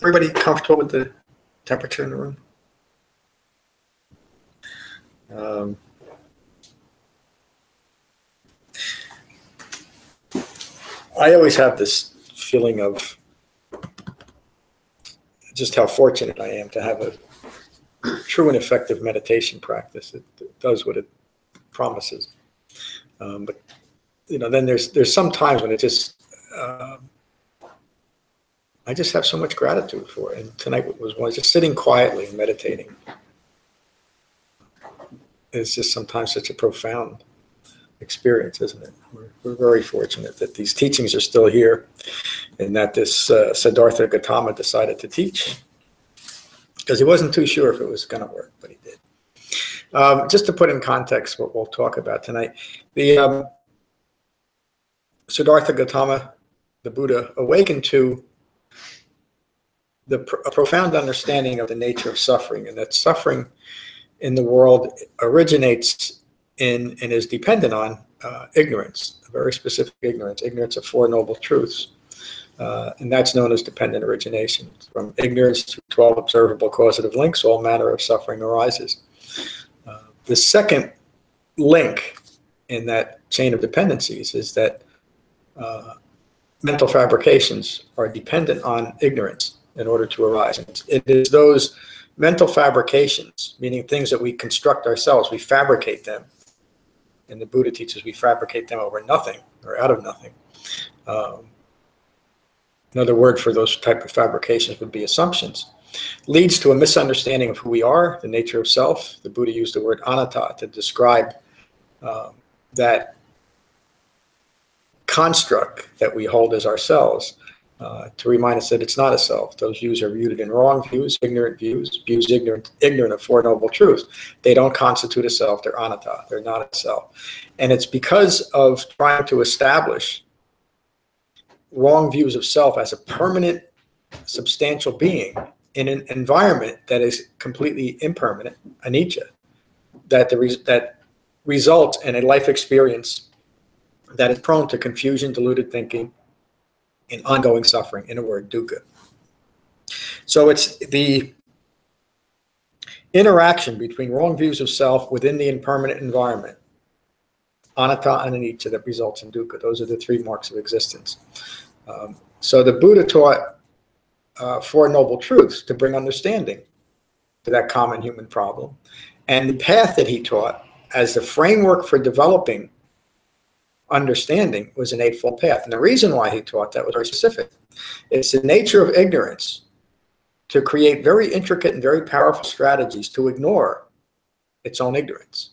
Everybody comfortable with the temperature in the room? I always have this feeling of just how fortunate I am to have a true and effective meditation practice. It does what it promises. But then there's some times when it just I just have so much gratitude for it. And tonight was one, just sitting quietly and meditating. It's just sometimes such a profound experience, isn't it? We're very fortunate that these teachings are still here, and that this Siddhartha Gautama decided to teach, because he wasn't too sure if it was going to work, but he did. Just to put in context what we'll talk about tonight, the Siddhartha Gautama, the Buddha, awakened to a profound understanding of the nature of suffering, and that suffering in the world originates in and is dependent on ignorance, a very specific ignorance of Four Noble Truths. And that's known as dependent origination. From ignorance to 12 observable causative links, all manner of suffering arises. The second link in that chain of dependencies is that mental fabrications are dependent on ignorance in order to arise. It is those mental fabrications, meaning things that we construct ourselves, we fabricate them. And the Buddha teaches we fabricate them over nothing or out of nothing. Another word for those type of fabrications would be assumptions. Leads to a misunderstanding of who we are, the nature of self. The Buddha used the word anatta to describe that construct that we hold as ourselves, to remind us that it's not a self. Those views are rooted in wrong views, ignorant views, ignorant of Four Noble Truths. They don't constitute a self, they're anatta, they're not a self. And it's because of trying to establish wrong views of self as a permanent, substantial being in an environment that is completely impermanent, anicca, that results in a life experience that is prone to confusion, deluded thinking, and ongoing suffering, in a word, dukkha. So it's the interaction between wrong views of self within the impermanent environment, anatta and anicca, that results in dukkha. Those are the three marks of existence. So the Buddha taught Four Noble Truths to bring understanding to that common human problem. And the path that he taught as the framework for developing understanding was an Eightfold Path. And the reason why he taught that was very specific. It's the nature of ignorance to create very intricate and very powerful strategies to ignore its own ignorance.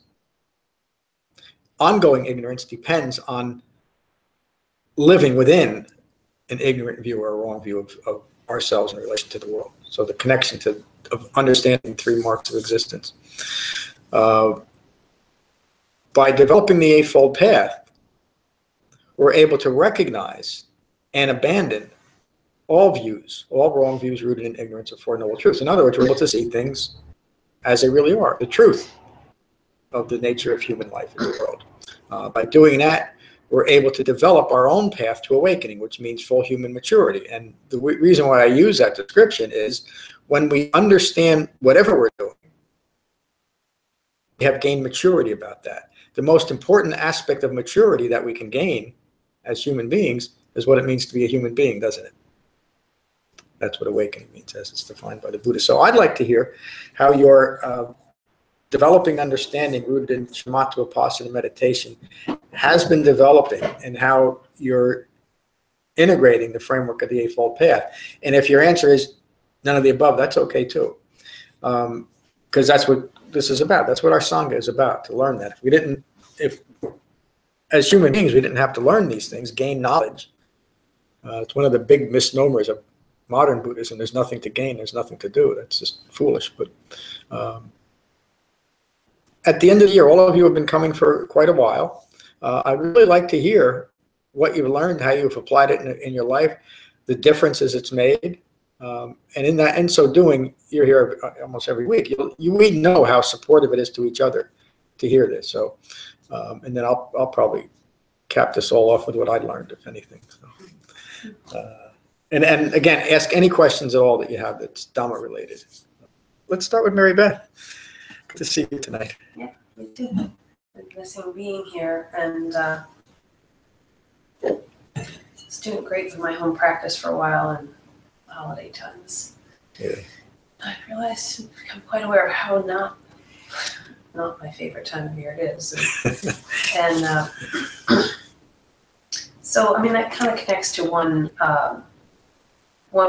Ongoing ignorance depends on living within an ignorant view or a wrong view of ourselves in relation to the world. So the connection of understanding three marks of existence. By developing the Eightfold Path, we're able to recognize and abandon all views, all wrong views rooted in ignorance of Four Noble Truths. In other words, we're able to see things as they really are, the truth of the nature of human life in the world. By doing that, we're able to develop our own path to awakening, which means full human maturity. And the reason why I use that description is when we understand whatever we're doing, we have gained maturity about that. The most important aspect of maturity that we can gain as human beings is what it means to be a human being, doesn't it? That's what awakening means as it's defined by the Buddha. So I'd like to hear how your developing understanding rooted in Shamatha-Vipassana meditation has been developing, and how you're integrating the framework of the Eightfold Path. And if your answer is none of the above, that's okay too. Because that's what this is about. That's what our Sangha is about, to learn that. If as human beings we didn't have to learn these things, gain knowledge. It's one of the big misnomers of modern Buddhism. There's nothing to gain, there's nothing to do. That's just foolish. But at the end of the year, all of you have been coming for quite a while. I'd really like to hear what you've learned, how you've applied it in your life, the differences it's made. And in so doing, you're here almost every week. We know how supportive it is to each other to hear this. So, and then I'll probably cap this all off with what I learned, if anything. So, And again, ask any questions at all that you have that's Dhamma related. Let's start with Mary Beth. Good to see you tonight. Yeah, me too. Been missing being here, and it's doing great for my home practice for a while and holiday times. Yeah. I realized I've become quite aware of how not my favorite time of year it is. And so, I mean, that kind of connects to one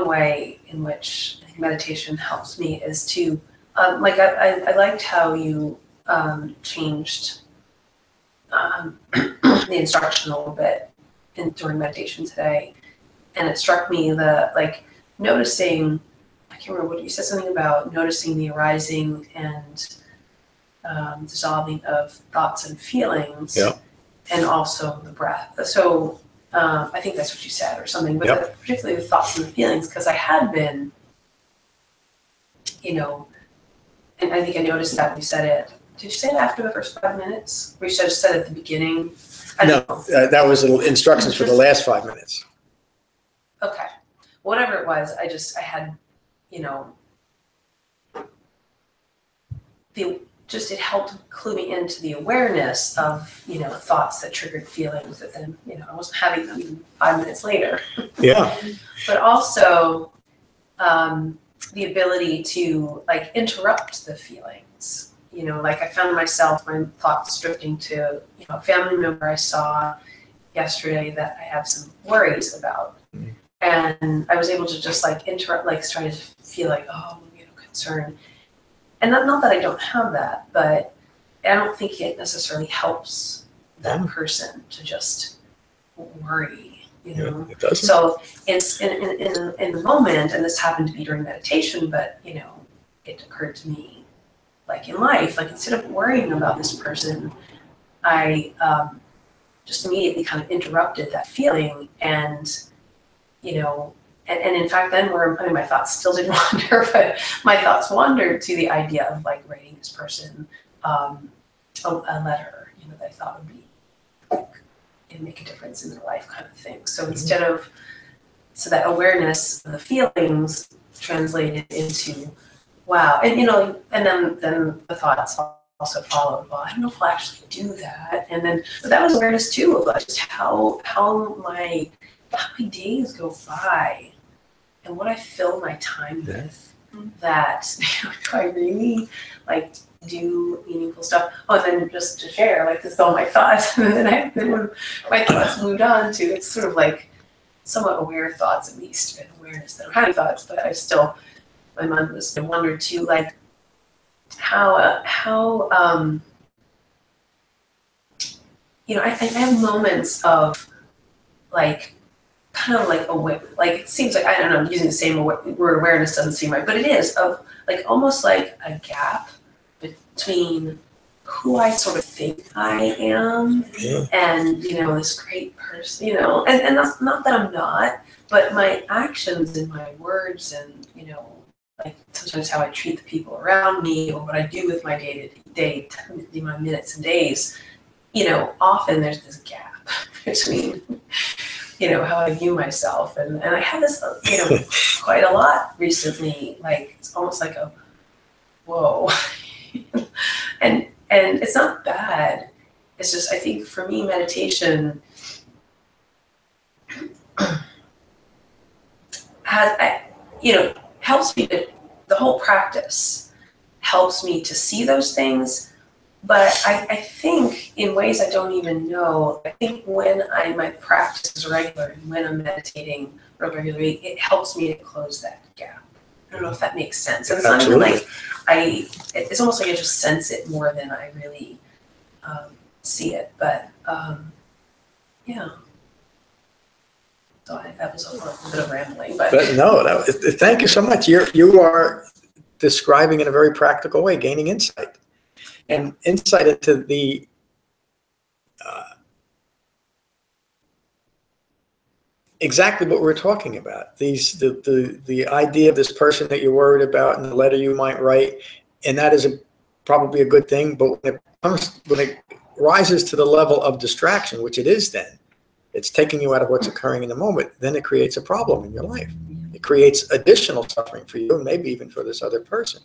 way in which I think meditation helps me is to, like, I liked how you changed the instruction a little bit during meditation today. And it struck me that, like, noticing, I can't remember what you said, something about noticing the arising and dissolving of thoughts and feelings, yeah. and also the breath. So I think that's what you said or something, but Yep. particularly the thoughts and the feelings, because I had been, and I think I noticed that when you said it. Did you say it after the first 5 minutes? Or you just said it at the beginning? No, that was the instructions for the last 5 minutes. Okay. Whatever it was, I had, it helped clue me into the awareness of, thoughts that triggered feelings that then, I wasn't having them 5 minutes later. Yeah. But also the ability to, like, interrupt the feelings. Like, I found myself, my thoughts drifting to, a family member I saw yesterday that I have some worries about. Mm-hmm. And I was able to just, like, interrupt, like, try to feel like, concern. And not that I don't have that, but I don't think it necessarily helps that person to just worry, Yeah, it doesn't. So it's in the moment, and this happened to be during meditation, but, it occurred to me, like, in life, like, instead of worrying about this person, I just immediately kind of interrupted that feeling, and, and in fact, then my thoughts still didn't wander, but my thoughts wandered to the idea of, like, writing this person a letter, that I thought would be, like, make a difference in their life, kind of thing. So instead of, that awareness of the feelings translated into, wow, and and then the thoughts also followed. Well, I don't know if I'll actually do that, and then but that was awareness too of, like, just how my days go by and what I fill my time with. That do I really, like, do meaningful stuff? Oh, and then just to share, like, this is all my thoughts, and then when my thoughts moved on to, it's sort of like somewhat aware thoughts, at least, and awareness that I'm having thoughts, but I still, my mind was wondered to, like, how I have moments of, like, kind of like it seems like, I don't know, I'm using the same word, awareness doesn't seem right, but it is, of, like, almost like a gap between who I sort of think I am and, this great person, and that's not that I'm not, but my actions and my words and, like, sometimes how I treat the people around me or what I do with my day-to-day, my minutes and days, often there's this gap between, how I view myself. And I have this, quite a lot recently, like, it's almost like a, whoa. and it's not bad. It's just, I think for me, meditation helps me to, the whole practice helps me to see those things. But I think in ways I don't even know, I think when my practice is regular and when I'm meditating regularly, it helps me to close that gap. I don't know if that makes sense. And it's not even like it's almost like I just sense it more than I really see it. But yeah. So that was a little bit of rambling. But no, thank you so much. You are describing in a very practical way, gaining insight. And insight into the exactly what we're talking about. The idea of this person that you're worried about and the letter you might write, and that is probably a good thing. But when it rises to the level of distraction, which it is, then it's taking you out of what's occurring in the moment, then it creates a problem in your life. It creates additional suffering for you and maybe even for this other person.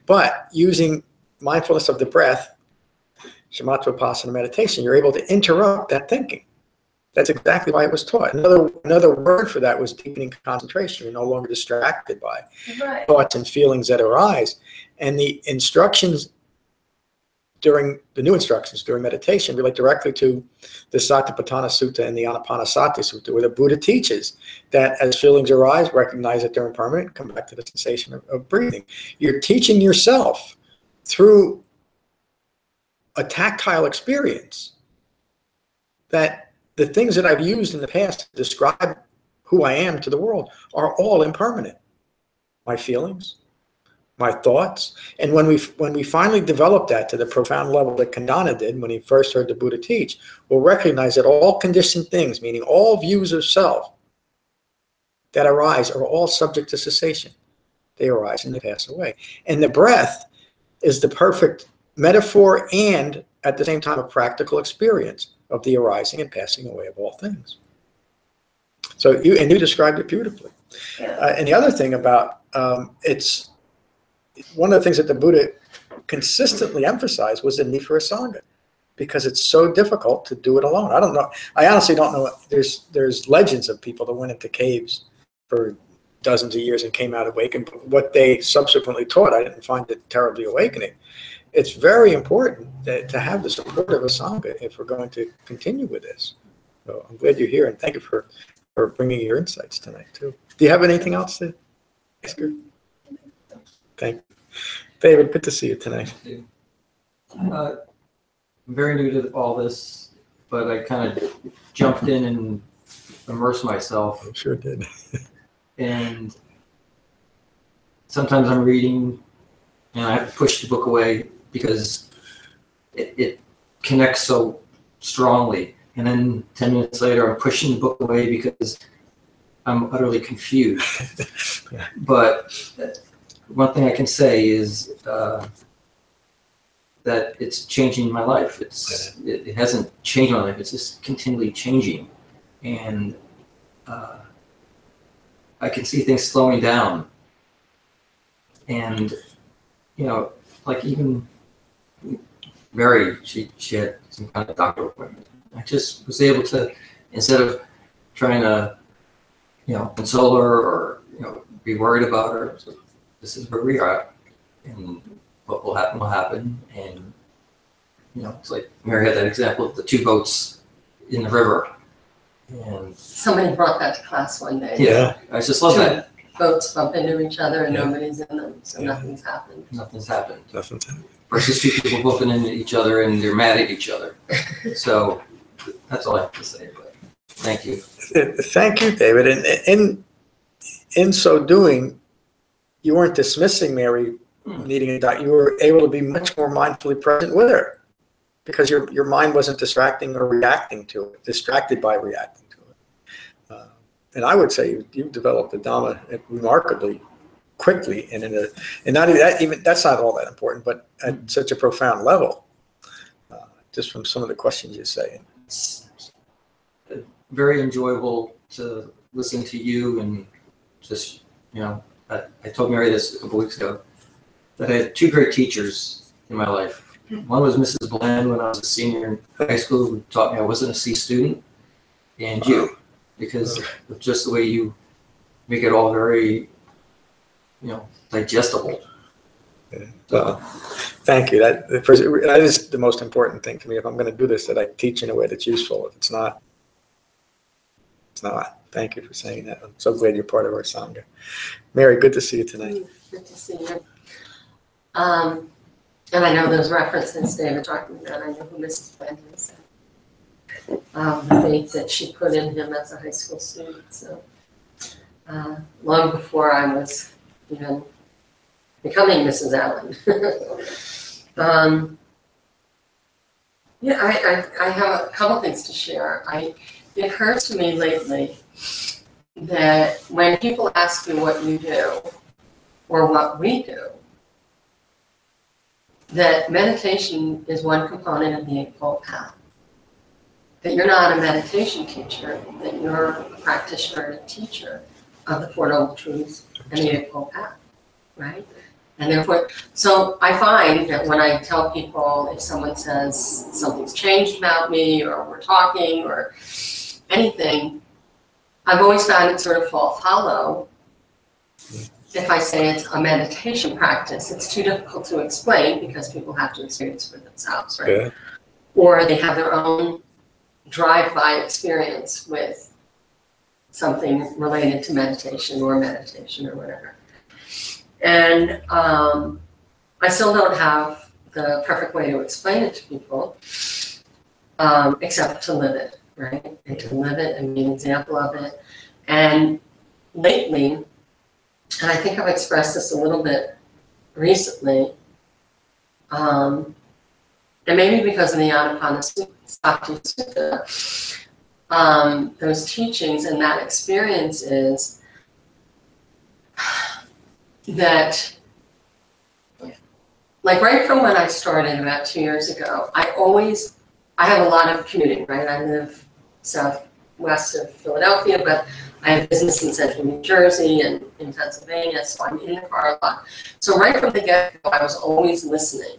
But using mindfulness of the breath, Shamatha-Vipassana meditation, you're able to interrupt that thinking. That's exactly why it was taught. Another word for that was deepening concentration. You're no longer distracted by thoughts and feelings that arise. And the instructions the new instructions during meditation relate directly to the Satipatthana Sutta and the Anapanasati Sutta, where the Buddha teaches that as feelings arise, recognize that they're impermanent, come back to the sensation of breathing. You're teaching yourself through a tactile experience that the things that I've used in the past to describe who I am to the world are all impermanent. My feelings, my thoughts. And when we finally develop that to the profound level that Kandana did when he first heard the Buddha teach, we'll recognize that all conditioned things, meaning all views of self that arise, are all subject to cessation. They arise and they pass away. And the breath is the perfect metaphor and at the same time a practical experience of the arising and passing away of all things. So you described it beautifully. Yeah. And the other thing about it's one of the things that the Buddha consistently emphasized was the need for a Sangha, because it's so difficult to do it alone. I don't know. I honestly don't know. There's legends of people that went into caves for dozens of years and came out awakened. But what they subsequently taught, I didn't find it terribly awakening. It's very important to have the support of a Sangha if we're going to continue with this. So I'm glad you're here, and thank you for bringing your insights tonight too. Do you have anything else to ask her? Thank you. David, good to see you tonight. I'm very new to all this, but I kind of jumped in and immersed myself. I sure did. And sometimes I'm reading and I have to push the book away because it connects so strongly. And then 10 minutes later, I'm pushing the book away because I'm utterly confused. But one thing I can say is that it's changing my life. It hasn't changed my life. It's just continually changing. And I can see things slowing down. And, you know, like even Mary, she had some kind of doctor appointment. I just was able to, instead of trying to, you know, console her or, you know, be worried about her, so this is where we are, and what will happen. And, you know, it's like Mary had that example of the two boats in the river. And somebody brought that to class one day. yeah, I just love that. Boats bump into each other and nobody's in them, so nothing's happened. Nothing's happened. Nothing's happened. Versus two people bumping into each other and they're mad at each other. So that's all I have to say. But thank you. Thank you, David. And in so doing, you weren't dismissing Mary needing a doctor. You were able to be much more mindfully present with her because your mind wasn't distracting or reacting to it, distracted by reacting to it. And I would say you've developed the Dhamma remarkably quickly, and not even that's not all that important, but at such a profound level, just from some of the questions you say. It's very enjoyable to listen to you, and just, you know, I told Mary this a couple weeks ago, that I had two great teachers in my life. One was Mrs. Bland when I was a senior in high school, who taught me I wasn't a C student, and you, because of just the way you make it all very, you know, digestible. Thank you. That is the most important thing to me. If I'm going to do this, that I teach in a way that's useful. If it's not, it's not. Thank you for saying that. I'm so glad you're part of our Sangha. Mary, good to see you tonight. Good to see you. And I know those references David talking about. I know who Mrs. Bland is. The faith that she put in him as a high school student. So long before I was even becoming Mrs. Allen. Yeah, I have a couple things to share. It occurs to me lately that when people ask you what you do or what we do, that meditation is one component of the Eightfold Path. that you're not a meditation teacher, that you're a practitioner and a teacher of the Four Noble Truths and the Eightfold Path, right? And therefore, so I find that when I tell people, if someone says something's changed about me, or we're talking, or anything, I've always found it sort of falls hollow if I say it's a meditation practice. It's too difficult to explain because people have to experience it for themselves, right? Yeah. Or they have their own drive-by experience with something related to meditation or whatever. And I still don't have the perfect way to explain it to people, except to live it, right? And to live it and be an example of it. And lately, and I think I've expressed this a little bit recently, and maybe because of the Anapanasati Sutta, those teachings and that experience is that, like right from when I started about 2 years ago, I have a lot of commuting, right? I live southwest of Philadelphia, but I have business in central New Jersey and in Pennsylvania, so I'm in the car a lot. So right from the get-go, I was always listening.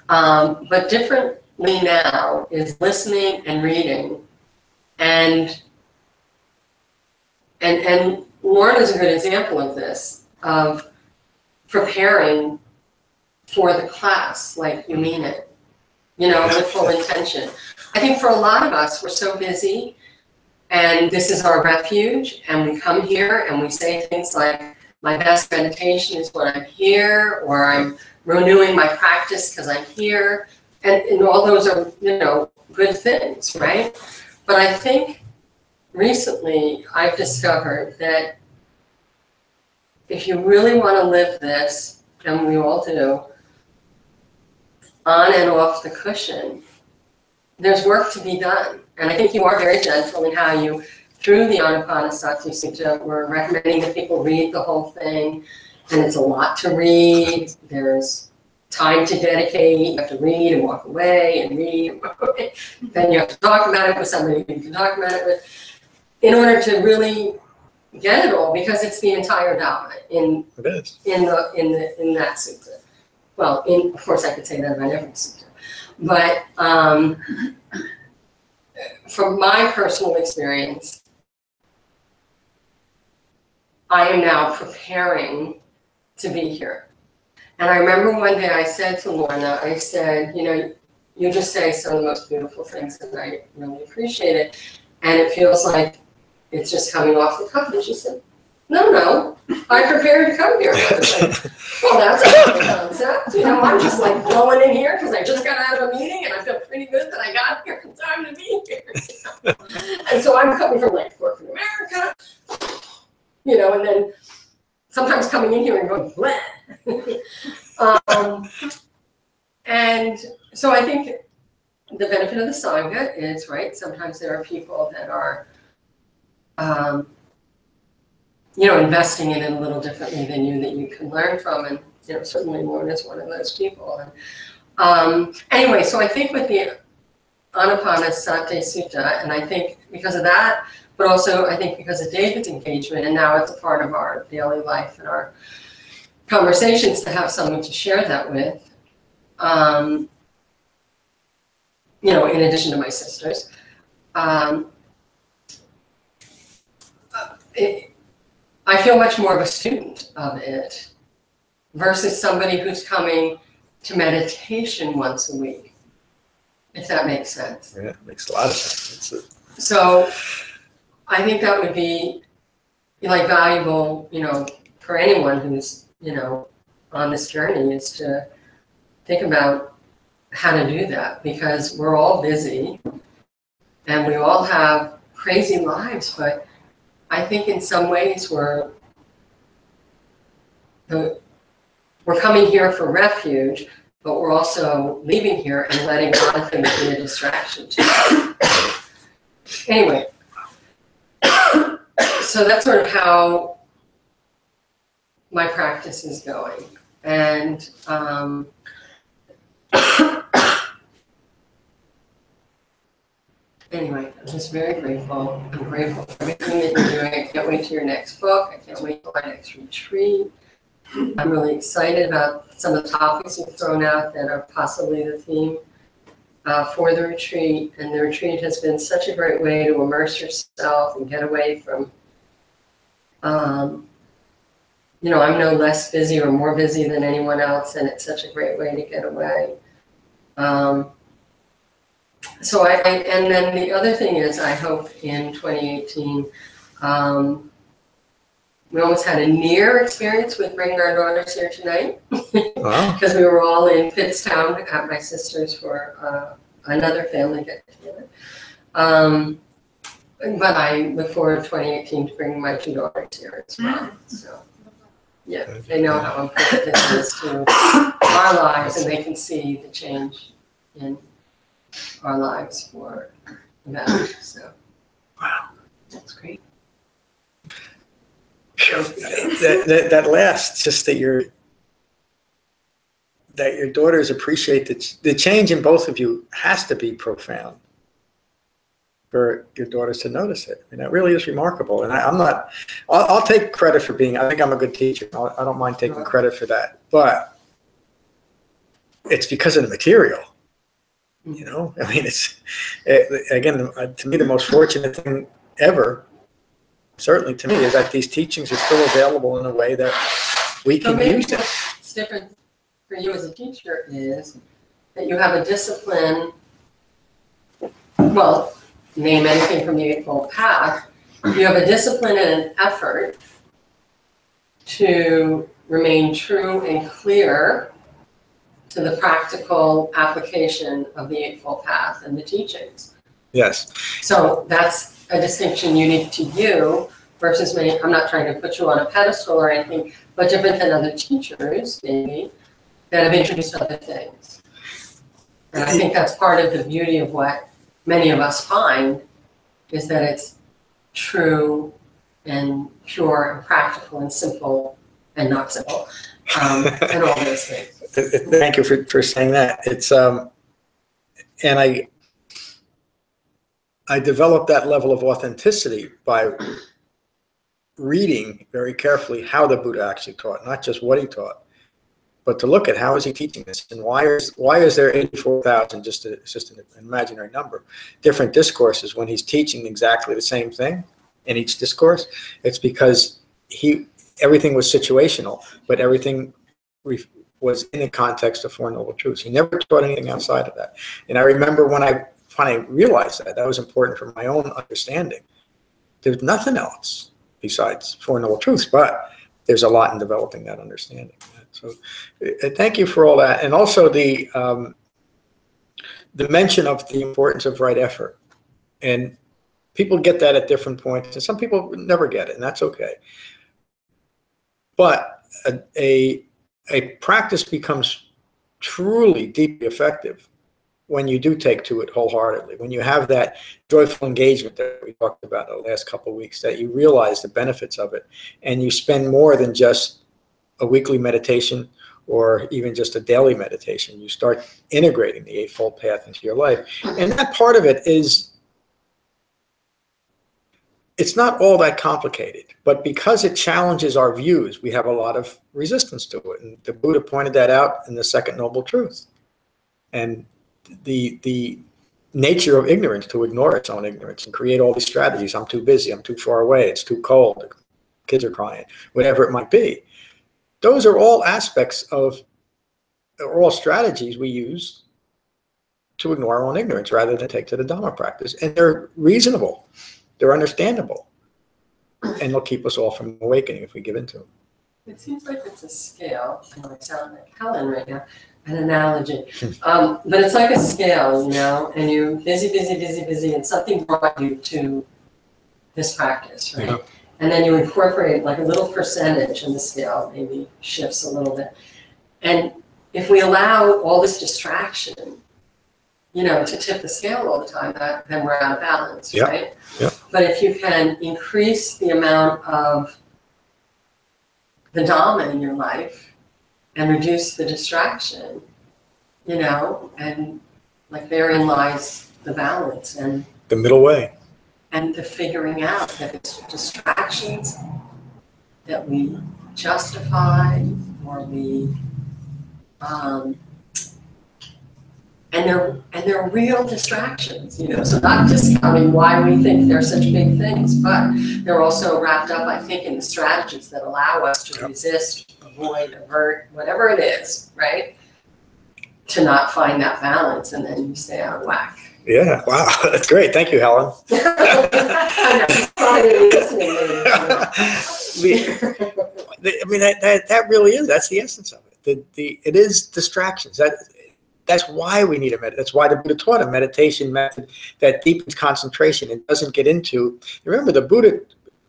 But differently now is listening and reading, and Lauren is a good example of this, of preparing for the class, like you mean it, with full intention. I think for a lot of us, we're so busy, and this is our refuge, and we come here and we say things like, my best meditation is when I'm here, or I'm renewing my practice because I'm here, and all those are, good things, right? But I think recently I've discovered that if you really want to live this, and we all do, on and off the cushion, there's work to be done. And I think you are very gentle in how you, through the Anapanasati Sutta, we're recommending that people read the whole thing, and it's a lot to read. There's time to dedicate. You have to read and walk away and read and walk away. Then you have to talk about it with somebody you can talk about it with, in order to really get it all, because it's the entire Dhamma in that sutta. Well, of course, I could say that about every sutta, but from my personal experience, I am now preparing to be here. And I remember one day I said to Lorna, I said, you just say some of the most beautiful things, and I really appreciate it. And it feels like it's just coming off the cuff. And she said, no, I prepared to come here. I was like, well, that's a good concept. I'm just like blowing in here because I just got out of a meeting and I feel pretty good that I got here in time to be here. And so I'm coming from like corporate America, and then sometimes coming in here and going, bleh. And so I think the benefit of the Sangha is, right, sometimes there are people that are investing in it a little differently than you, that you can learn from, and certainly Lauren is one of those people. And anyway, so I think with the Anapanasati Sutta, and I think because of that, but also I think because of David's engagement, and now it's a part of our daily life and our conversations to have someone to share that with, in addition to my sisters. I feel much more of a student of it versus somebody who's coming to meditation once a week, if that makes sense. Yeah, it makes a lot of sense. So I think that would be valuable, for anyone who's, on this journey, is to think about how to do that, because we're all busy and we all have crazy lives, but I think in some ways we're coming here for refuge, but we're also leaving here and letting a lot of things be a distraction to us. Anyway, so that's sort of how my practice is going. And anyway, I'm just very grateful. I'm grateful for everything that you're doing. I can't wait to your next book. I can't wait for my next retreat. I'm really excited about some of the topics you've thrown out that are possibly the theme for the retreat. And the retreat has been such a great way to immerse yourself and get away from, you know, I'm no less busy or more busy than anyone else, and it's such a great way to get away. So and then the other thing is, I hope in 2018, we almost had a near experience with bringing our daughters here tonight. Wow. Because we were all in Frenchtown at my sister's for another family get together. But I look forward to 2018 to bringing my 2 daughters here as well. So yeah, they know how important this is to our lives, and they can see the change in our lives for the better. So Wow. That's great. That last, just that your daughters appreciate the change in both of you has to be profound for your daughters to notice it. I mean, that really is remarkable. And I'll take credit for I think I'm a good teacher. I don't mind taking credit for that. But it's because of the material. You know, I mean, again, to me, the most fortunate thing ever, certainly to me, is that these teachings are still available in a way that we can use them. What's different for you as a teacher is that you have a discipline, well, name anything from the Eightfold Path, you have a discipline and an effort to remain true and clear to the practical application of the Eightfold Path and the teachings. Yes. So that's a distinction unique to you versus many. I'm not trying to put you on a pedestal or anything, but different than other teachers, maybe, that have introduced other things. And I think that's part of the beauty of what many of us find, is that it's true and pure and practical and simple and not simple, and all those things. Thank you for saying that. It's and I developed that level of authenticity by reading very carefully how the Buddha actually taught, not just what he taught, but to look at how is he teaching this, and why is there 84,000, just an imaginary number, different discourses when he's teaching exactly the same thing in each discourse. It's because everything was situational, but everything was in the context of Four Noble Truths. He never taught anything outside of that. And I remember when I finally realized that was important for my own understanding. There's nothing else besides Four Noble Truths, but there's a lot in developing that understanding. So thank you for all that. And also the mention of the importance of right effort. And people get that at different points, and some people never get it, and that's okay. But a practice becomes truly deeply effective when you do take to it wholeheartedly, when you have that joyful engagement that we talked about in the last couple of weeks, that you realize the benefits of it, and you spend more than just a weekly meditation or even just a daily meditation. You start integrating the Eightfold Path into your life. And that part of it it's not all that complicated, but because it challenges our views, we have a lot of resistance to it. And the Buddha pointed that out in the Second Noble Truth. And the nature of ignorance, to ignore its own ignorance and create all these strategies. I'm too busy, I'm too far away, it's too cold, the kids are crying, whatever it might be. Those are all aspects of, or all strategies we use to ignore our own ignorance rather than take to the Dhamma practice. And they're reasonable. They're understandable, and they'll keep us all from awakening if we give into them. It seems like it's a scale, and I sound like Helen right now, an analogy. But it's like a scale, you know, and you're busy, and something brought you to this practice, right? Yeah. And then you incorporate like a little percentage in the scale, maybe shifts a little bit. And if we allow all this distraction, you know, to tip the scale all the time, then we're out of balance, yeah. Right? Yeah. But if you can increase the amount of the Dhamma in your life and reduce the distraction, you know, and like therein lies the balance. And The middle way. And the figuring out that it's distractions that we justify or we and they're real distractions, so not discounting why we think they're such big things, but they're also wrapped up, I think, in the strategies that allow us to resist, avoid, avert, whatever it is, right? To not find that balance, and then you stay out of whack. Yeah, wow, that's great. Thank you, Helen. I mean, that really is, that's the essence of it. It is distractions. That's why we need a meditation. That's why the Buddha taught a meditation method that deepens concentration and doesn't get into. Remember, the Buddha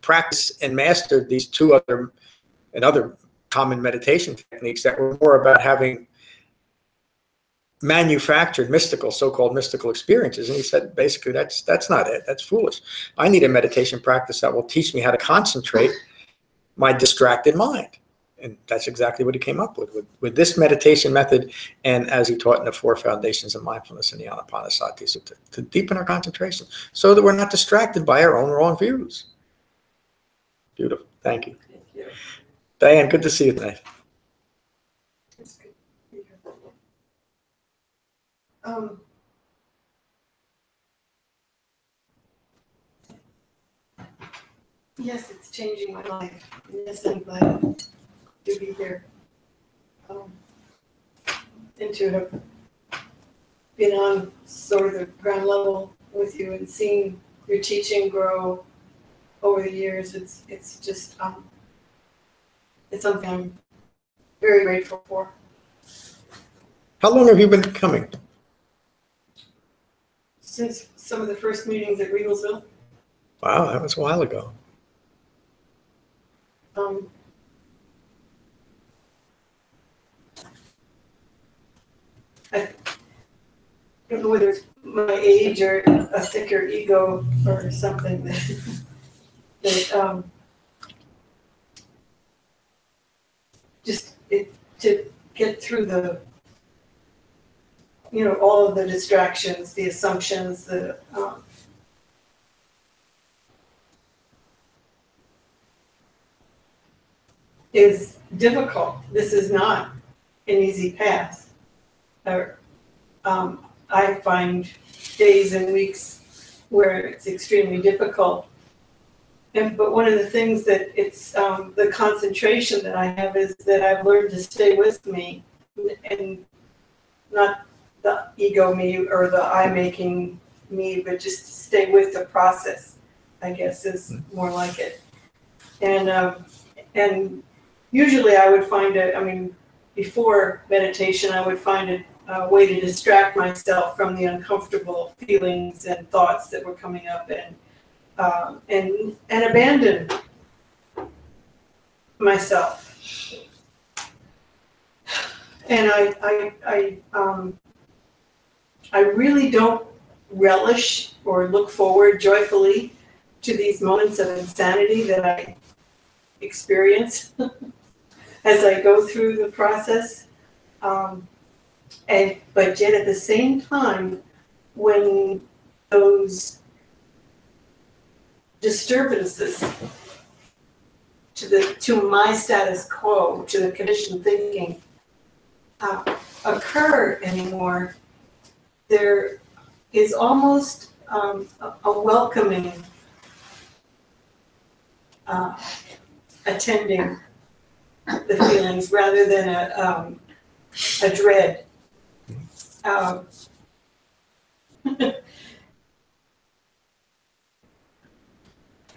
practiced and mastered these two other common meditation techniques that were more about having manufactured so-called mystical experiences. And he said, basically, that's not it. That's foolish. I need a meditation practice that will teach me how to concentrate my distracted mind. And that's exactly what he came up with this meditation method, and as he taught in the 4 foundations of mindfulness in the Anapanasati Sutta, to deepen our concentration so that we're not distracted by our own wrong views. Beautiful. Thank you. Thank you. Diane, good to see you tonight. It's good to be here. Yes, it's changing my life. Yes, I'm glad to be here. And to have been on sort of the ground level with you and seeing your teaching grow over the years. It's just it's something I'm very grateful for. How long have you been coming? Since some of the first meetings at Regalsville. Wow, that was a while ago. I don't know whether it's my age or a thicker ego or something that just to get through the all of the distractions, the assumptions, is difficult. This is not an easy path. I find days and weeks where it's extremely difficult. But one of the things that it's the concentration that I have is that I've learned to stay with me and not the ego me or the I making me, but just to stay with the process, I guess is more like it. And usually I would find before meditation, I would find a way to distract myself from the uncomfortable feelings and thoughts that were coming up and abandon myself. And I really don't relish or look forward joyfully to these moments of insanity that I experience as I go through the process. But yet at the same time, when those disturbances to my status quo, to the conditioned thinking, occur anymore, there is almost a welcoming attending the feelings rather than a dread.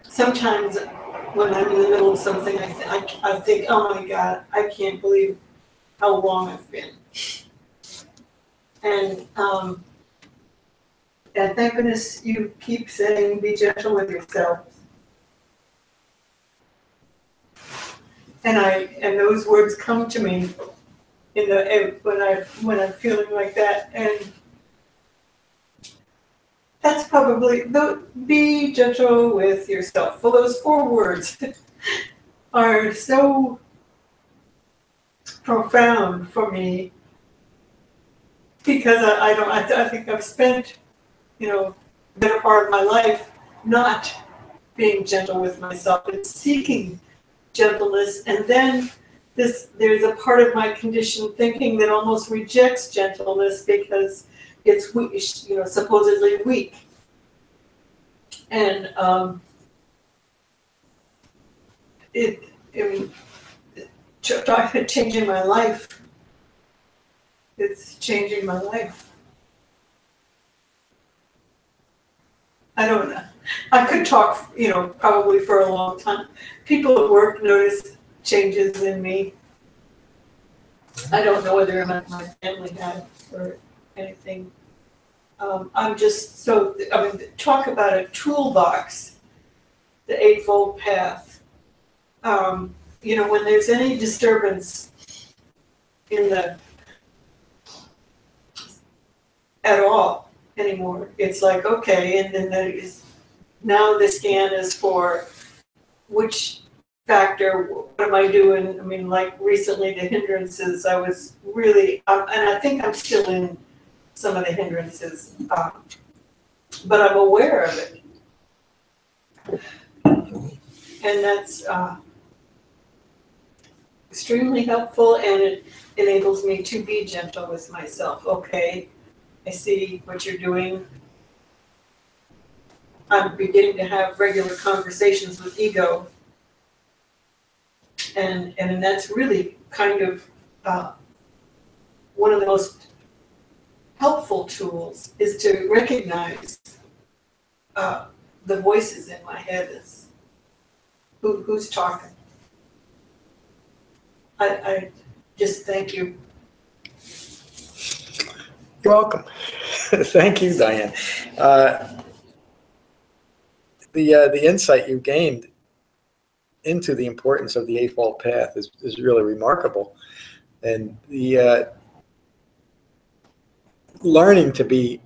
Sometimes when I'm in the middle of something, I think, oh my God, I can't believe how long I've been. And thank goodness you keep saying, be gentle with yourself. And those words come to me when I'm feeling like that, and that's probably be gentle with yourself. Well, those 4 words are so profound for me because I think I've spent better part of my life not being gentle with myself and seeking gentleness. And then there's a part of my conditioned thinking that almost rejects gentleness because it's supposedly weak. And changing my life. It's changing my life. I don't know. I could talk, probably for a long time. People at work notice changes in me. I don't know whether my family had or anything. I'm just talk about a toolbox, the Eightfold Path. When there's any disturbance at all anymore, it's like, okay, and then now the scan is for which factor, what am I doing? I mean, like recently the hindrances, I was really, and I think I'm still in some of the hindrances, but I'm aware of it. And that's extremely helpful, and it enables me to be gentle with myself. Okay, I see what you're doing. I'm beginning to have regular conversations with ego. And that's really kind of one of the most helpful tools is to recognize the voices in my head is who's talking. I just thank you. You're welcome. Thank you, Diane. The insight you gained into the importance of the Eightfold Path is really remarkable. And the learning to be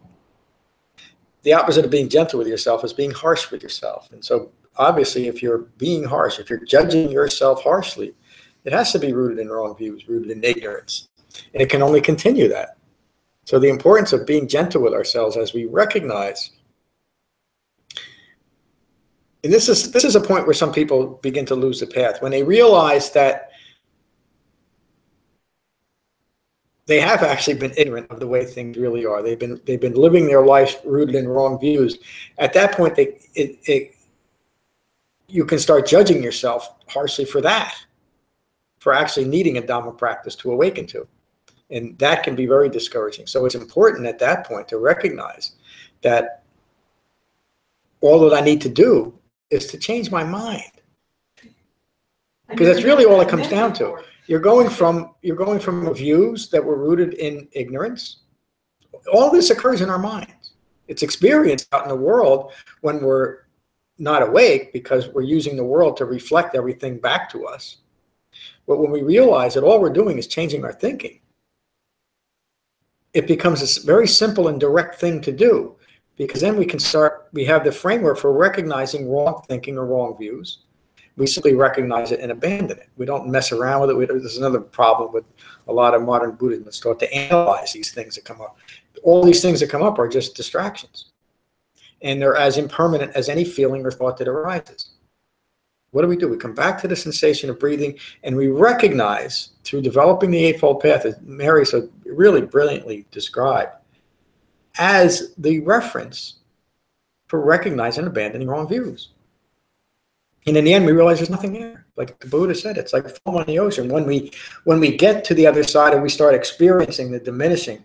the opposite of being gentle with yourself is being harsh with yourself. And so obviously if you're being harsh, if you're judging yourself harshly, it has to be rooted in wrong views, rooted in ignorance. And it can only continue that. So the importance of being gentle with ourselves as we recognize, and this is a point where some people begin to lose the path, when they realize that they have actually been ignorant of the way things really are. They've been living their life rooted in wrong views. At that point, you can start judging yourself harshly for that, for actually needing a Dhamma practice to awaken to. And that can be very discouraging. So it's important at that point to recognize that all that I need to do is to change my mind. Because that's really all it comes down to. You're going from views that were rooted in ignorance. All this occurs in our minds. It's experienced out in the world when we're not awake because we're using the world to reflect everything back to us. But when we realize that all we're doing is changing our thinking, it becomes a very simple and direct thing to do, because then we have the framework for recognizing wrong thinking or wrong views. We simply recognize it and abandon it. We don't mess around with it. There's another problem with a lot of modern Buddhism. It's taught to analyze these things that come up. All these things that come up are just distractions. And they're as impermanent as any feeling or thought that arises. What do? We come back to the sensation of breathing, and we recognize through developing the Eightfold Path, as Mary so really brilliantly described, as the reference for recognizing and abandoning wrong views. And in the end, we realize there's nothing there. Like the Buddha said, it's like foam on the ocean. When we get to the other side and we start experiencing the diminishing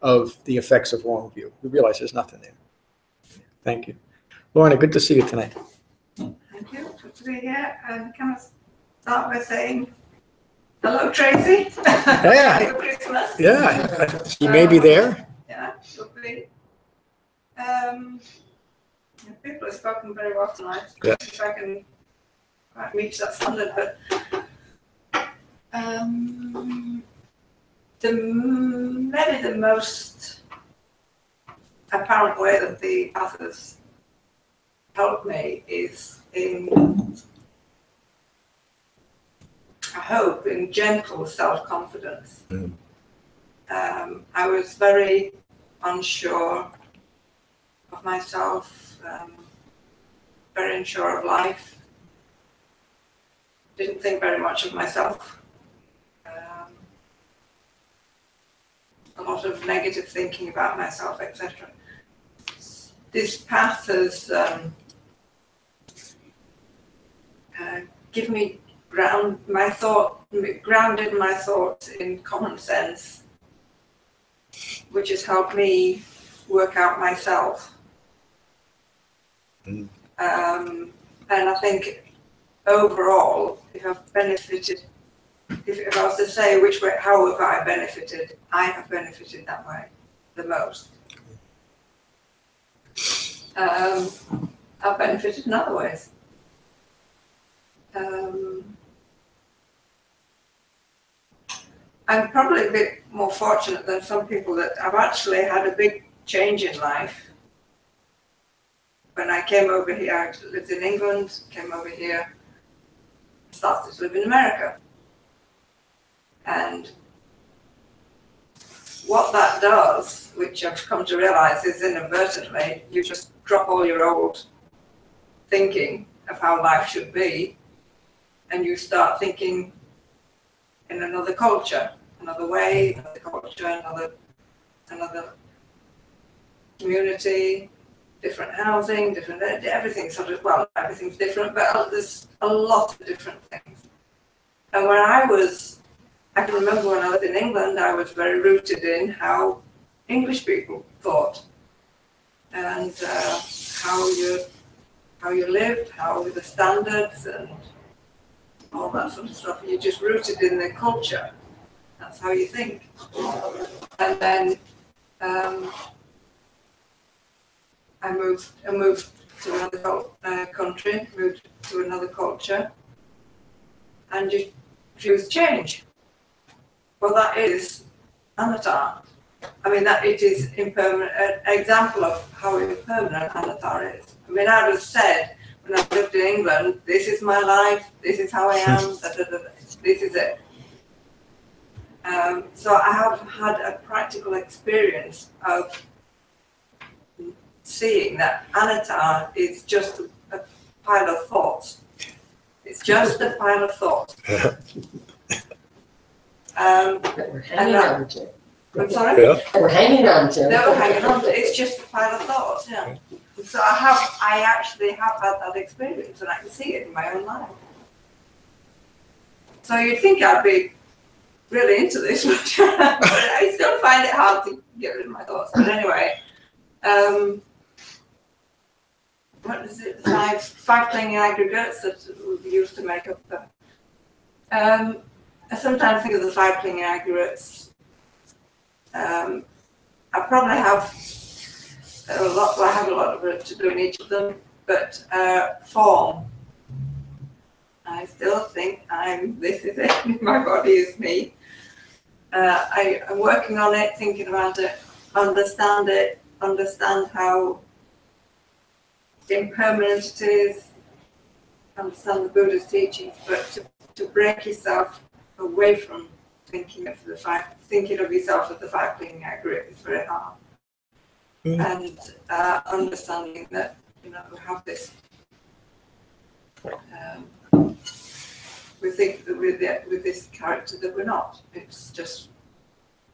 of the effects of wrong view, we realize there's nothing there. Thank you. Lorna, good to see you tonight. Thank you. Good to be here. And can I start by saying hello, Tracy? Yeah. Happy Christmas. Yeah. You may be there. Yeah, lovely. People have spoken very well tonight. Yeah. If I can quite reach that standard, but maybe the most apparent way that the path has helped me is in, I hope, in gentle self-confidence. Mm. I was very unsure of myself, very unsure of life. Didn't think very much of myself. A lot of negative thinking about myself, etc. This path has given me grounded my thoughts in common sense, which has helped me work out myself. And I think overall, if I've benefited, if I was to say which way, how have I benefited, I have benefited that way the most. I've benefited in other ways. I'm probably a bit more fortunate than some people that I've actually had a big change in life. When I came over here, I lived in England, came over here, started to live in America. And what that does, which I've come to realize is inadvertently, you just drop all your old thinking of how life should be, and you start thinking in another culture, another way, another culture, another community, different housing, different everything sort of, well, everything's different, but there's a lot of different things. And when I can remember when I was in England, I was very rooted in how English people thought, and how you lived, how the standards and all that sort of stuff. You're just rooted in the culture. That's how you think. And then I moved to another country, moved to another culture, and you choose change. Well, that is anatta. I mean, that it is impermanent. An example of how impermanent anatta is. I mean, I just said when I lived in England, this is my life, this is how I am, this is it. So I have had a practical experience of seeing that anatta is just a pile of thoughts. It's just a pile of thoughts. That we're hanging on to. I'm sorry? Yeah. That we're hanging on to. They were hanging on to. It's just a pile of thoughts, yeah. So I actually have had that experience, and I can see it in my own life. So you'd think I'd be really into this, but I still find it hard to get rid of my thoughts. But anyway, what is it? Five clinging aggregates that we used to make up the. I sometimes think of the 5 clinging aggregates. I probably have a lot. Well, I have a lot of work to do in each of them, but form. I still think this is it. My body is me. I'm working on it, thinking about it, understand how impermanent it is, understand the Buddha's teachings, but to break yourself away from thinking of yourself as the 5 clinging aggregates is very hard. And understanding that we have this. We think that with this character that we're not. It's just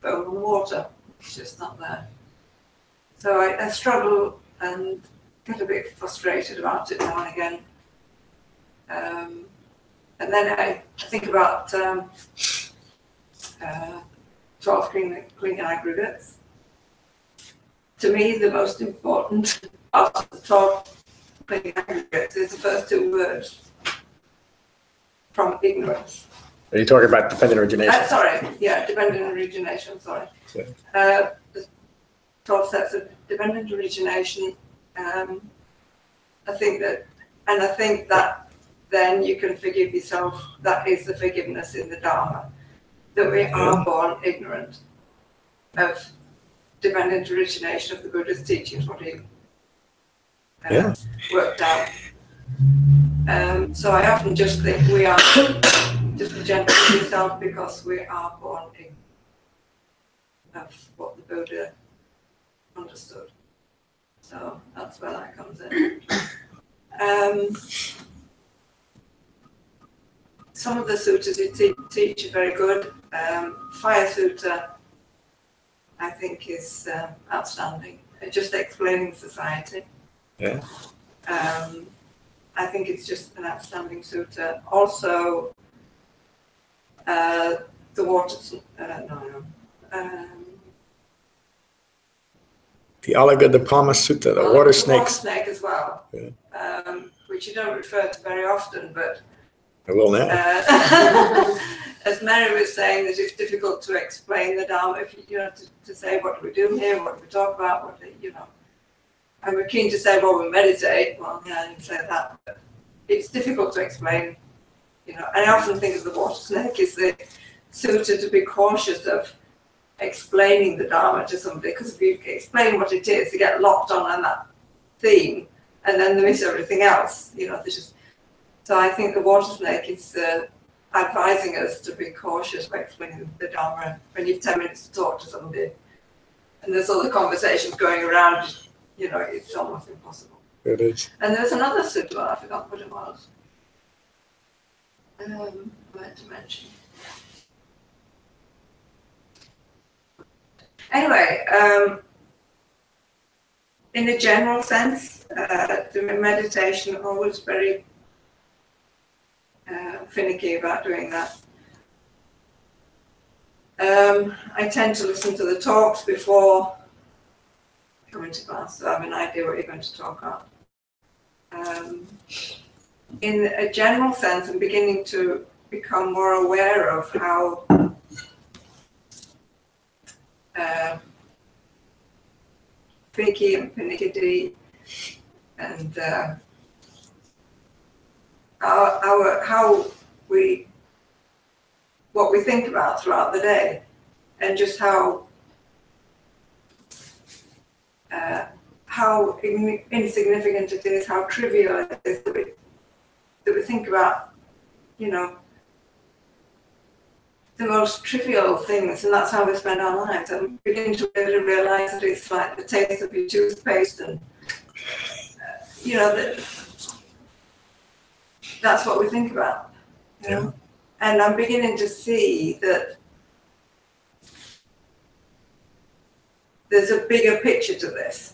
bone and water. It's just not there. So I struggle and get a bit frustrated about it now and again. And then I think about 12 clinging aggregates. To me, the most important part of the 12 clinging aggregates is the first 2 words. From ignorance. Are you talking about dependent origination? Dependent origination, sorry. Yeah. The 12 steps of dependent origination. I think that then you can forgive yourself. That is the forgiveness in the Dhamma. That we are born ignorant of dependent origination of the Buddha's teachings, what he worked out. So I often just think we are just be gentle with yourself because we are born ignorant of what the Buddha understood. So that's where that comes in. Some of the sutras you teach are very good. Fire Sutta, I think, is outstanding. Just explaining society. Yeah. I think it's just an outstanding sutta. Also, the water, The Alagadapama Sutta, the water snakes. Water snake as well, Yeah. which you don't refer to very often, but I will now. as Mary was saying, that it's difficult to explain the Dhamma. If you know, to say what do we do here, what do we talk about, what do, you know. And we're keen to say, well, we meditate. Well, yeah, I didn't say that, but it's difficult to explain, you know. And I often think of the water snake is the sutta to be cautious of explaining the Dharma to somebody, because if you explain what it is, they get locked on that theme, and then they miss everything else, you know. So I think the water snake is advising us to be cautious by explaining the Dharma when you've 10 minutes to talk to somebody, and there's other conversations going around. You know, it's almost impossible. It is. And there's another sutta, I forgot what it was. I had to mention. Anyway, in a general sense, doing meditation, I'm always very finicky about doing that. I tend to listen to the talks before coming to class, so I have an idea what you're going to talk about. In a general sense, I'm beginning to become more aware of how finicky and finicky and what we think about throughout the day, and just how insignificant it is, how trivial it is that we think about, you know, the most trivial things, and that's how we spend our lives. I'm beginning to really realize that it's like the taste of your toothpaste, and you know, that's what we think about. You know? And I'm beginning to see that there's a bigger picture to this.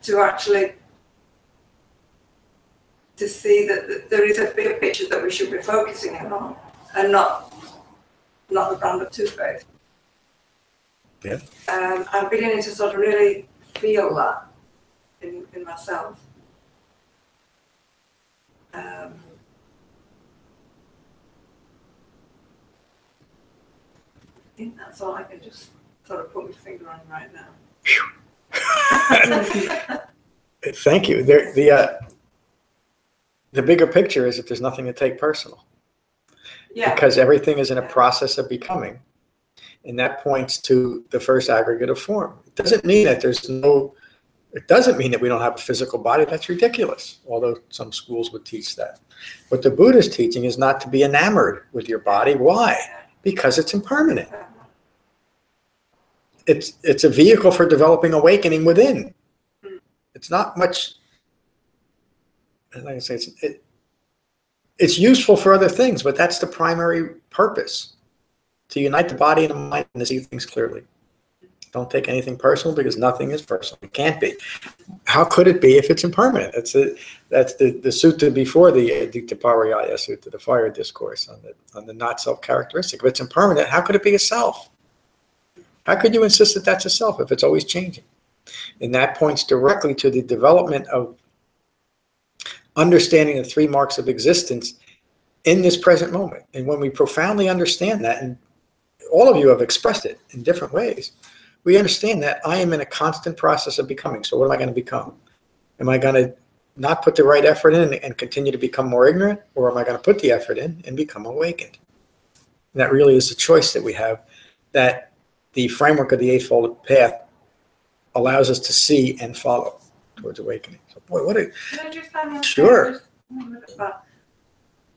To actually to see that there is a bigger picture that we should be focusing on, and not the brand of toothpaste. Yeah. I'm beginning to sort of really feel that in myself. I think that's all I can just sort of put my finger on right now. Thank you. The bigger picture is that there's nothing to take personal. Yeah. Because everything is in a process of becoming. And that points to the first aggregate of form. It doesn't mean that it doesn't mean that we don't have a physical body. That's ridiculous, although some schools would teach that. What the Buddha is teaching is not to be enamored with your body. Why? Because it's impermanent. It's a vehicle for developing awakening within. It's not much, like I say, it's useful for other things, but that's the primary purpose, to unite the body and the mind and to see things clearly. Don't take anything personal, because nothing is personal. It can't be. How could it be if it's impermanent? That's the sutta before the Parayaya Sutta, the fire discourse on the not self characteristic. If it's impermanent, how could it be a self? How could you insist that that's a self if it's always changing? And that points directly to the development of understanding the three marks of existence in this present moment. And when we profoundly understand that, and all of you have expressed it in different ways, we understand that I am in a constant process of becoming. So what am I going to become? Am I going to not put the right effort in and continue to become more ignorant? Or am I going to put the effort in and become awakened? And that really is the choice that we have, that the framework of the Eightfold Path allows us to see and follow towards awakening. So boy, what a... Can I just have Sure. just a minute about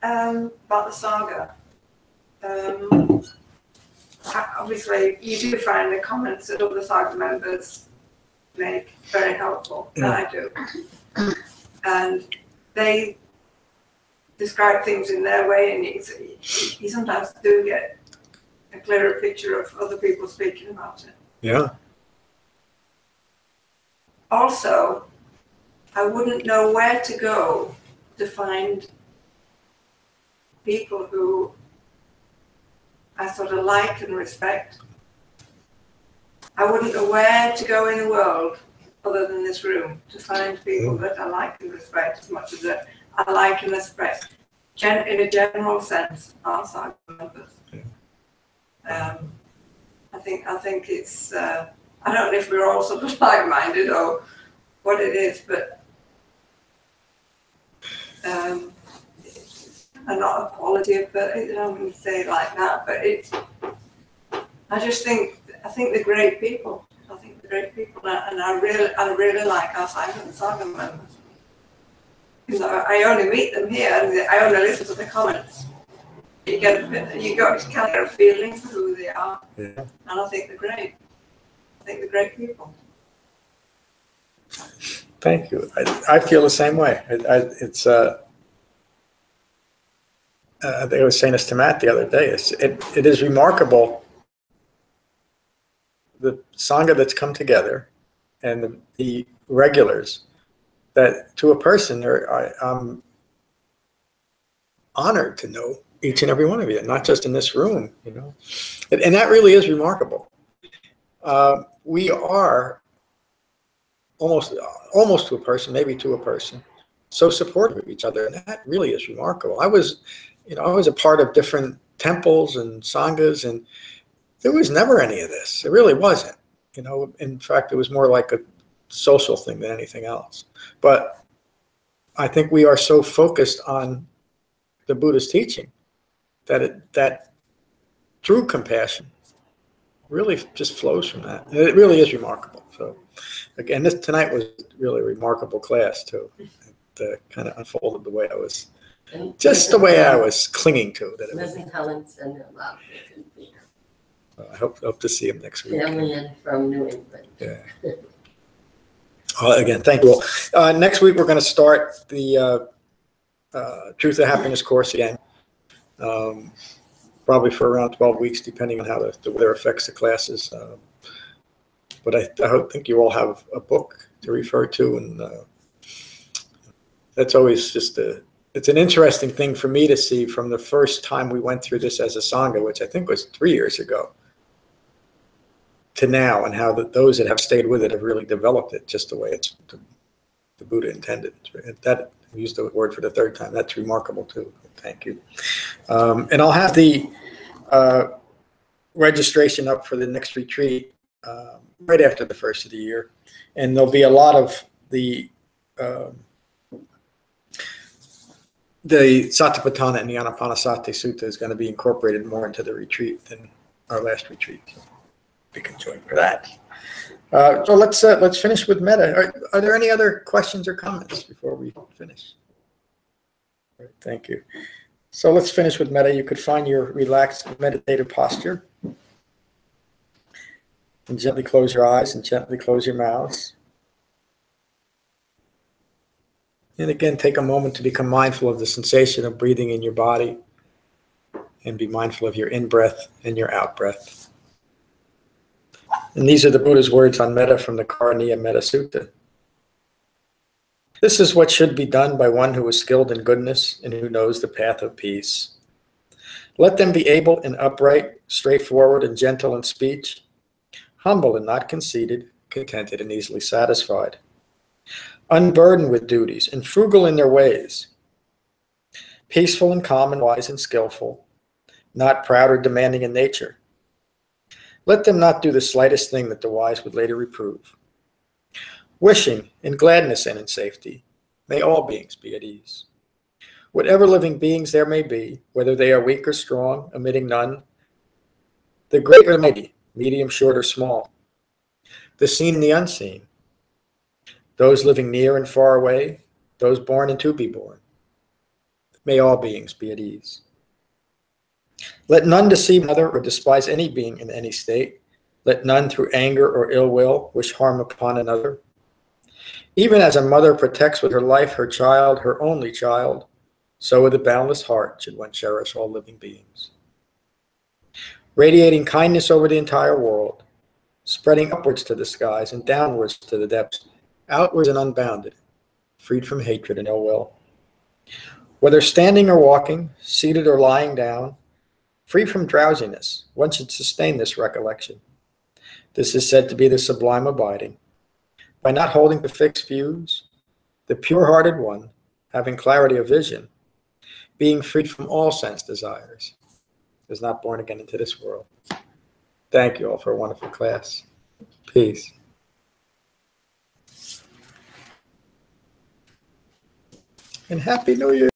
the Sangha? Obviously, you do find the comments that other Sangha members make very helpful than I do. And they describe things in their way, and you sometimes do get a clearer picture of other people speaking about it. Yeah. Also, I wouldn't know where to go to find people who I sort of like and respect. I wouldn't know where to go in the world other than this room to find people that I like and respect as much as I like and respect, in a general sense, our Sangha members. I think it's, I don't know if we're all sort of like-minded or what it is, but and not a quality of, but I don't mean to say it like that, but it's, I think they're great people. I think they're great people, and I really like our Sangha members. You know, I only meet them here, and I only listen to the comments. You kind of get a feeling for who they are, and I think they're great. I think they're great people. Thank you. I feel the same way. It's I think I was saying this to Matt the other day. It is remarkable, the Sangha that's come together and the regulars, that to a person, I'm honored to know each and every one of you, not just in this room, you know. And that really is remarkable. We are almost to a person, maybe to a person, so supportive of each other, and that really is remarkable. I was a part of different temples and sanghas, and there was never any of this. It really wasn't. You know, in fact, it was more like a social thing than anything else. But I think we are so focused on the Buddha's teaching that true compassion really just flows from that. And it really is remarkable. So again, tonight was really a remarkable class too. It kind of unfolded the way I was. Just the way I was clinging to that. Liz and Helen send their love. I hope to see him next week. Family in from New England. Yeah. Again, thank you all. Next week we're going to start the Truth of Happiness course again. Probably for around 12 weeks, depending on how the weather affects the classes. But I think you all have a book to refer to, and that's always just it's an interesting thing for me to see from the first time we went through this as a Sangha, which I think was 3 years ago, to now, and how those that have stayed with it have really developed it just the way the Buddha intended. That, I used the word for the third time. That's remarkable too. Thank you. And I'll have the registration up for the next retreat right after the first of the year, and there'll be a lot of the Satipatthana and the Anapanasati Sutta is going to be incorporated more into the retreat than our last retreat. So we can join for that. So let's finish with Metta. Are there any other questions or comments before we finish? All right, thank you. So let's finish with Metta. You could find your relaxed meditative posture. And gently close your eyes and gently close your mouths. And again, take a moment to become mindful of the sensation of breathing in your body, and be mindful of your in-breath and your out-breath. And these are the Buddha's words on Metta from the Karaniya Metta Sutta. This is what should be done by one who is skilled in goodness and who knows the path of peace. Let them be able and upright, straightforward and gentle in speech, humble and not conceited, contented and easily satisfied, unburdened with duties and frugal in their ways, peaceful and calm and wise and skillful, not proud or demanding in nature. Let them not do the slightest thing that the wise would later reprove. Wishing in gladness and in safety, may all beings be at ease. Whatever living beings there may be, whether they are weak or strong, omitting none, the great or mighty, medium, short, or small, the seen and the unseen, those living near and far away, those born and to be born, may all beings be at ease. Let none deceive another or despise any being in any state, Let none through anger or ill will wish harm upon another. Even as a mother protects with her life her child, her only child, so with a boundless heart should one cherish all living beings. Radiating kindness over the entire world, spreading upwards to the skies and downwards to the depths, outwards and unbounded, freed from hatred and ill will. Whether standing or walking, seated or lying down, free from drowsiness, one should sustain this recollection. This is said to be the sublime abiding. By not holding to fixed views, the pure-hearted one, having clarity of vision, being freed from all sense desires, is not born again into this world. Thank you all for a wonderful class. Peace. And Happy New Year.